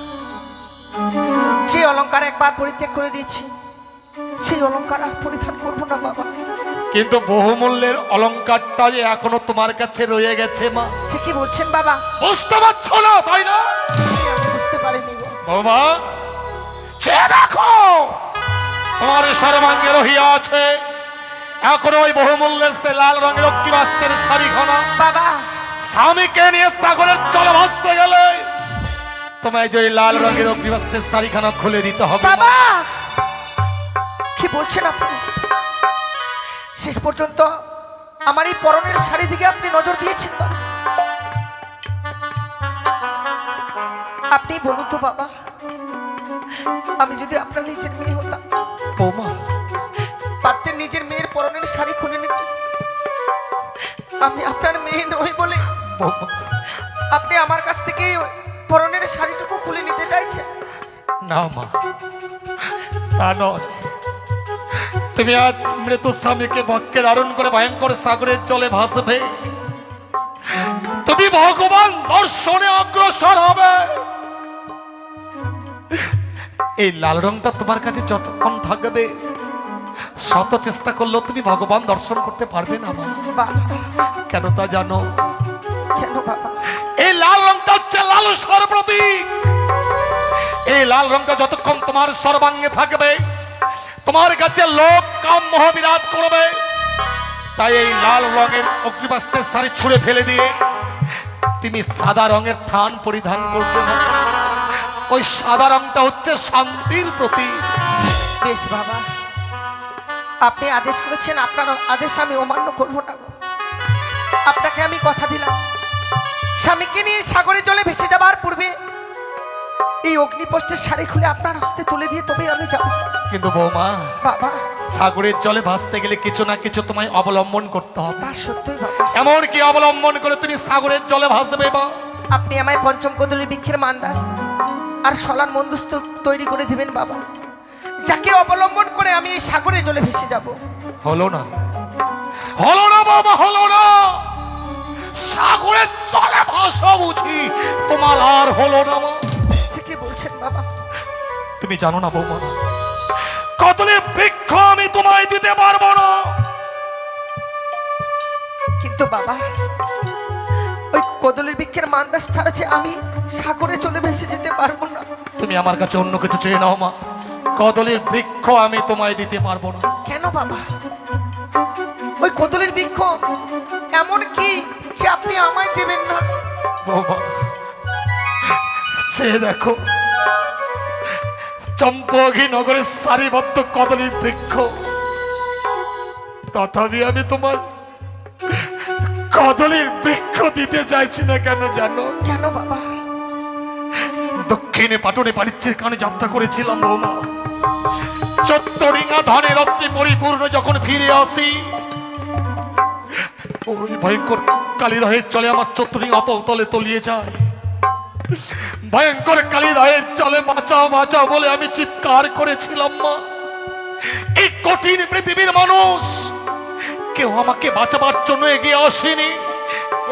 যে অলংকার একবার পরিত্যাগ করে দিয়েছি সেই অলংকার আর পরিধান করবো না বাবা। কিন্তু বহুমূল্যের অলংকারটা যে এখনো তোমার কাছে রয়ে গেছে মা। সে কি বলছেন বাবা? বুঝতে পারছো না তাই না? আমি বুঝতে পারিনি গো। বাবা সে দেখো তোমার সর্বাঙ্গে রহিয়া আছে এখনো ওই বহুমূল্যের সে লাল রঙের অক্ষিবাস্তের শাড়িখানা। বাবা, স্বামীকে নিয়ে সাগরের জলে ভাসতে গেলে তোমায় যে ওই লাল রঙের অগ্নিবাস্তের শাড়িখানা খুলে দিতে হবে। বাবা কি বলছেন আপনি? শেষ পর্যন্ত আমার এই পরনের শাড়ি দিকে আপনি নজর দিয়েছেন বাবা? আপনি বলুন তো বাবা, আমি যদি আপনার নিজের মেয়ে হতাম, বৌমা পারতেন নিজের মেয়ের পরনের শাড়ি খুলে নিতে? আমি আপনার মেয়ে নই বলে বৌমা আপনি আমার কাছ থেকে ওই পরনের শাড়িটুকু খুলে নিতে চাইছেন? না মা, তা নয়। তুমি আজ মৃত স্বামীকে বক্ষে ধারণ করে ভয়ঙ্কর সাগরের জলে ভাসবে। তুমি ভগবান দর্শনে অগ্রসর হবে। এই লাল রংটা তোমার কাছে যতক্ষণ থাকবে শত চেষ্টা করলেও তুমি ভগবান দর্শন করতে পারবে না মা। বাবা, কেন তা জানো? কেন বাবা? এই লাল রংটা হচ্ছে লালসার প্রতীক। এই লাল রংটা যতক্ষণ তোমার সর্বাঙ্গে থাকবে তোমার কাছে লোক কাম মোহ বিরাজ করবে। তাই এই লাল রঙের অগ্নিবাস্ত্রের শাড়ি ছুঁড়ে ফেলে দিয়ে তুমি সাদা রঙের থান পরিধান করবে না। ওই সাদা রংটা হচ্ছে শান্তির প্রতীক। বেশ বাবা, আপনি আদেশ করেছেন, আপনার আদেশ আমি অমান্য করবো না গো। আপনাকে আমি কথা দিলাম, স্বামীকে নিয়ে সাগরে জলে ভেসে যাবার পূর্বে এই অগ্নিপস্তের শাড়ি খুলে আপনার হস্তে তুলে দিয়ে তবে আমি যাব। কিন্তু বৌমা, বাবা সাগরের জলে ভাসতে গেলে কিছু না কিছু তোমায় অবলম্বন করতে হবে। তা সত্যই বাবা। এমন কি অবলম্বন করে তুমি সাগরের জলে ভাসবে বা? আপনি আমায় পঞ্চম কদলী বৃক্ষের মান্দাস আর সলান মন্দস্ত তৈরি করে দিবেন বাবা, যাকে অবলম্বন করে আমি এই সাগরে জলে ভেসে যাব। হলো না, হলো না বাবা, হলো না। সাগরের জলে ভাসা বুঝি তোমার আর হলো না মা। কি বলছেন বাবা? তুমি জানো না বৌমা, কদলের বৃক্ষ আমি তোমায় দিতে পারবো না। কিন্তু বাবা, ওই কদলের বৃক্ষের মান্দাস ছাড়া যে আমি সাগরে চলে ভেসে যেতে পারবো না। তুমি আমার কাছে অন্য কিছু চেয়ে নাও মা, কদলের বৃক্ষ আমি তোমায় দিতে পারবো না। কেন বাবা? ওই কদলের বৃক্ষ এমন কি যে আপনি আমায় দেবেন না? বৌমা সে দেখো চম্পগী নগরের সারিবদ্ধ কদলের বৃক্ষ, তথাপি আমি তোমার কদলের বৃক্ষ দিতে চাইছি না। কেন জানো? কেন বাবা? দক্ষিণে পাটনে বাণিজ্যের কানে যাত্রা করেছিলাম বৌমা। চত্বরিঙা ধনে রত্নে পরিপূর্ণ যখন ফিরে আসি, ওই ভয়ঙ্কর কালিদহের চলে আমার চত্বরিঙা অতল তলে তলিয়ে যায়। ভয়ঙ্কর কালিদহের চলে বাঁচাও বাঁচাও বলে আমি চিৎকার করেছিলাম মা। এই কঠিন পৃথিবীর মানুষ কেউ আমাকে বাঁচাবার জন্য এগিয়ে আসেনি।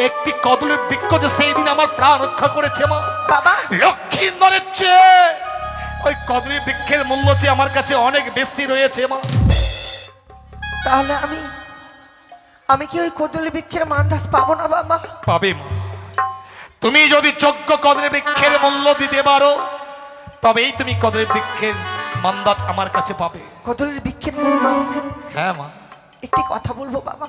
একটি কদলের বৃক্ষ যে সেই দিন আমার প্রাণ রক্ষা করেছে মা। বাবা, লক্ষ্মীন্দরের চেয়ে ওই কদলের বৃক্ষের মূল্য যে আমার কাছে অনেক বেশি রয়েছে মা। তাহলে আমি কি ওই কদলের বৃক্ষের মান্দাস পাবো না বাবা? পাবে মা। তুমি যদি যোগ্য কদলের বৃক্ষের মূল্য দিতে পারো তবেই তুমি কদলের বৃক্ষের মান্দাজ আমার কাছে পাবে। কদলের বৃক্ষের মূল্য? হ্যাঁ মা। একটি কথা বলবো বাবা,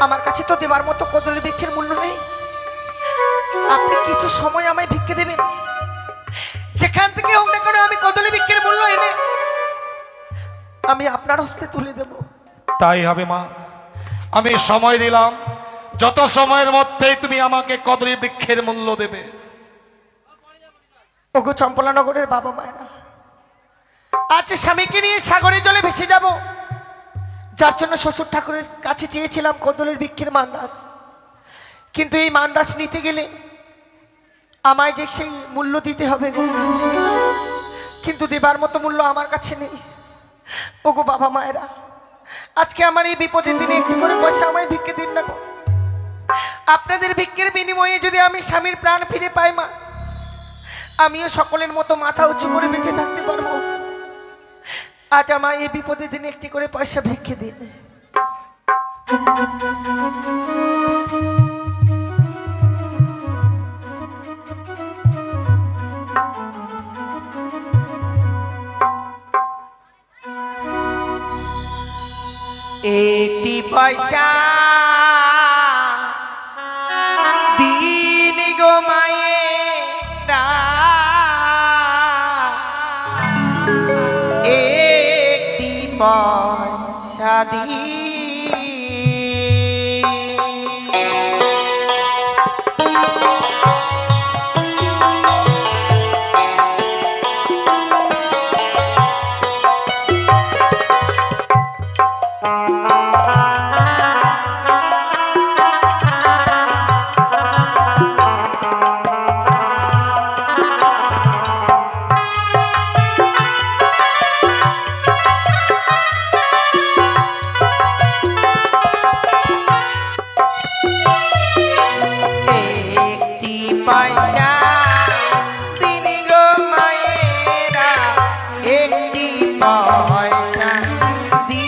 আমার কাছে তো দেবার মতো কদলের বৃক্ষের মূল্য নেই। আপনি কিছু সময় আমায় ভিক্ষে দেবেন, যেখান থেকে হোক না কেন আমি কদলের বৃক্ষের মূল্য এনে আমি আপনার হস্তে তুলে দেব। তাই হবে মা, আমি সময় দিলাম, যত সময়ের মধ্যেই তুমি আমাকে কদলের বৃক্ষের মূল্য দেবে। ওগো চম্পলানগরের বাবা মায়েরা, আজ স্বামীকে নিয়ে সাগরের জলে ভেসে যাব, যার জন্য শ্বশুর ঠাকুরের কাছে চেয়েছিলাম কদলের বৃক্ষের মান্দাস, কিন্তু এই মান্দাস নিতে গেলে আমায় যে সেই মূল্য দিতে হবে গো, কিন্তু দেবার মতো মূল্য আমার কাছে নেই। ওগো বাবা মায়েরা, আজকে আমার এই বিপদের দিনে একটু করে পয়সা আমায় ভিক্ষে দিন না গো। আপনাদের ভিক্ষের বিনিময়ে যদি আমি স্বামীর প্রাণ ফিরে পাই মা, আমিও সকলের মতো মাথা উঁচু করে বেঁচে থাকতে পারবো। আজ আমার এই বিপদের দিনে একটি করে পয়সা ভিক্ষে দিন। একটি পয়সা দিন গো মায়েরা, একটি পয়সা দিন। একটি পয়সা দিন গো মায়েরা, একটি পয়সা দিন।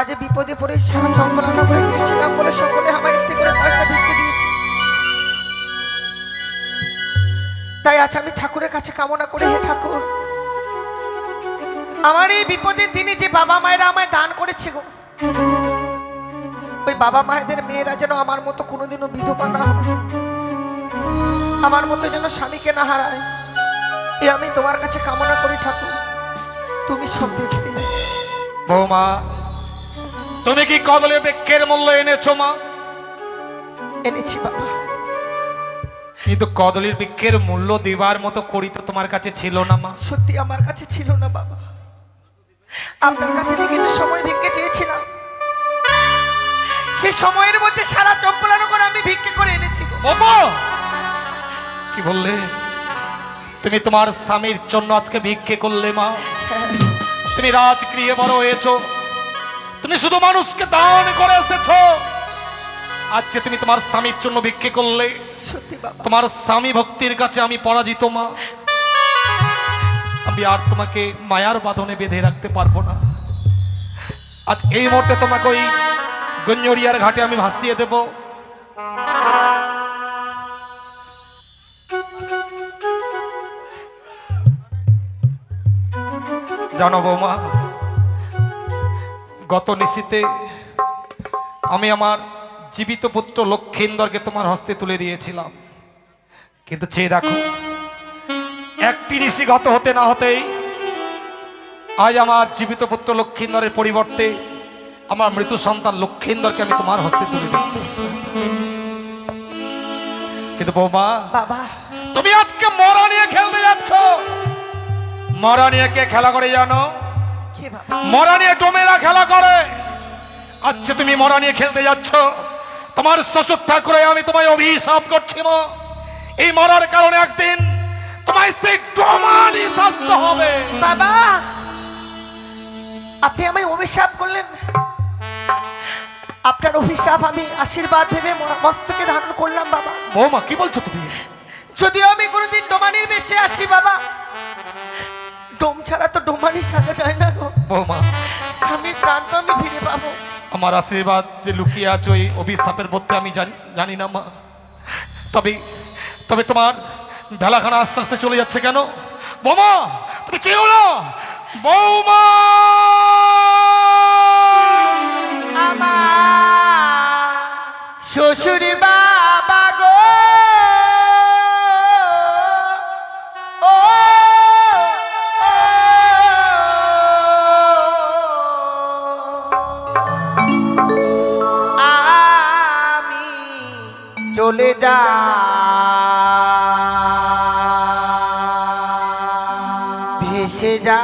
যে বিপদে পড়ে সারা চম্পলানা করে গিয়েছিলাম বলে সকলে আমায় একটি করে পয়সা ভিক্ষে দিয়েছে। তাই আজ আমি ঠাকুরের কাছে কামনা করে, হে ঠাকুর, আমার এই বিপদের দিনে যে বাবা মায়েরা আমায় দান করেছে গো, ওই বাবা মায়েদের মেয়েরা যেন আমার মতো কোনোদিনও বিধবা না হয়, আমার মতো যেন স্বামীকে না হারায়, এ আমি তোমার কাছে কামনা করি ঠাকুর। তুমি সব দেখবে। বৌমা, তুমি কি কদলের বৃক্ষের মূল্য এনেছো মা? এনেছি বাবা। কিন্তু কদলের বৃক্ষের মূল্য দেবার মতো করি তো তোমার কাছে ছিল না মা। সত্যি আমার কাছে ছিল না বাবা। আপনার কাছে যে কিছু সময় ভিক্ষে চেয়েছিলাম, সে সময়ের মধ্যে সারা চম্পলানো করে আমি ভিক্ষে করে এনেছি। বাবা, কি বললে? তুমি তোমার স্বামীর জন্য আজকে ভিক্ষে করলে মা? তুমি রাজগৃহে বড় হয়েছো, তুমি শুধু মানুষকে দান করে এসেছো, আজকে তুমি তোমার স্বামীর জন্য ভিক্ষে করলে। সত্যি বাবা। তোমার স্বামী ভক্তির কাছে আমি পরাজিত মা। আমি আর তোমাকে মায়ার বাঁধনে বেঁধে রাখতে পারবো না। আজ এই মুহূর্তে তোমাকে ওই গঞ্জরিয়ার ঘাটে আমি ভাসিয়ে দেব। জানো বৌমা, গত নিশীতে আমি আমার জীবিত পুত্র লক্ষিন্দরকে তোমার হস্তে তুলে দিয়েছিলাম, কিন্তু চেয়ে দেখো, একটি নিশি গত হতে না হতেই আজ আমার জীবিত পুত্র লক্ষিন্দরের পরিবর্তে আমার মৃত সন্তান লক্ষিন্দরকে আমি তোমার হস্তে তুলে দিচ্ছি। কিন্তু বৌমা, বাবা, তুমি আজকে মরা নিয়ে খেলতে যাচ্ছ। মরা নিয়ে কে খেলা করে জানো? কে বাবা? মরা নিয়ে ডোমেরা খেলা করে। আচ্ছা, তুমি মরা নিয়ে খেলতে যাচ্ছ, তোমার শ্বশুর ঠাকুরে আমি তোমায় অভিশাপ করছি মা। এই মরার কারণে একদিন তোমায় সেই ডোমানি শাস্তি হবে। বাবা, আপনি আমায় অভিশাপ করলেন। আপনার অভিশাপ আমি আশীর্বাদ ভেবে মস্তকে ধারণ করলাম বাবা। বৌমা, কি বলছো তুমি? যদিও আমি কোনোদিন ডোমানির বেঁচে আসি বাবা, ডোম ছাড়া তো ডোমানি সাজা যায় না গো। বৌমা, স্বামীর প্রাণ তো আমি ফিরে পাবো। আমার আশীর্বাদ যে লুকিয়ে আছে ওই অভিশাপের মধ্যে আমি জানি না মা। তবে তবে তোমার ভেলাখানা আস্তে আস্তে চলে যাচ্ছে কেন? বৌমা, তুমি চেয়েও না। বৌমা, আমার শ্বশুর বাবা গো, ও আমি চলে যা ভেসে যা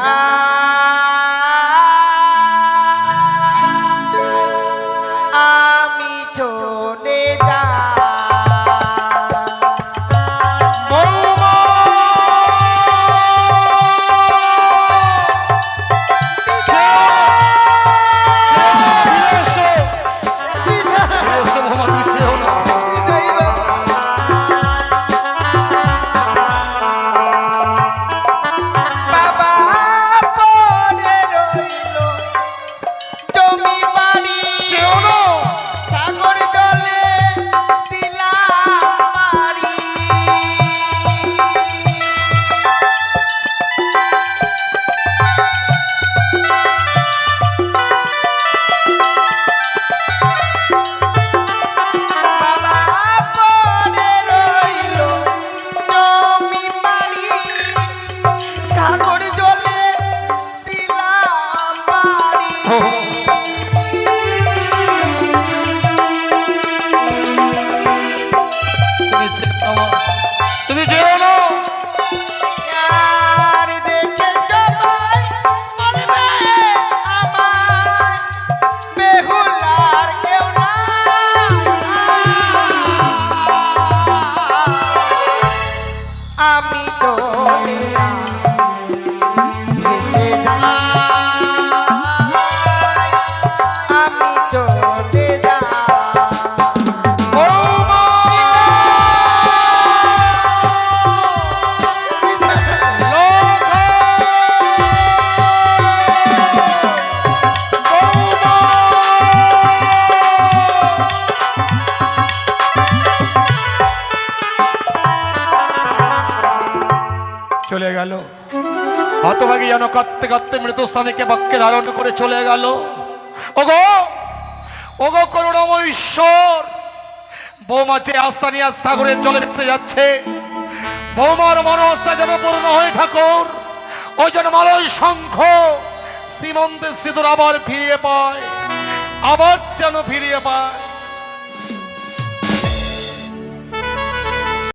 আমি চলে যা। বৌমা, ফিরে এসো। ফিরে এসো বৌমা, তুমি চেয়েও না। বাবা পরে রইল জমি বাড়ি, চেয়েও না। সাগর জলে দিলাম বাড়ি। বাবা পরে রইল জমি বাড়ি, সাগর জলে দিলাম বাড়ি। তুমি যেও না। আর দেখে সবাই বলবে আমার বেহুলার কেউ না। আমি তো ভেসে যাই, আমি চলে যাই। বৌমা, বৌমা, চলে গেল। হতভাগী যেন কাঁদতে কাঁদতে মৃতস্থানীকে বাক্যে ধারণ করে চলে গেল। ওগো ওগো করুণাময় ঈশ্বর, বৌমা যে আস্থা নিয়ে সাগরের জলে ভেসে যাচ্ছে, বৌমার মনস্থা যেন পূর্ণ হয়ে ঠাকুর, ওই যেন মালয় শঙ্খ শ্রীমন্তের সিঁদুর আবার ফিরিয়ে পায়, আবার যেন ফিরিয়ে পায়।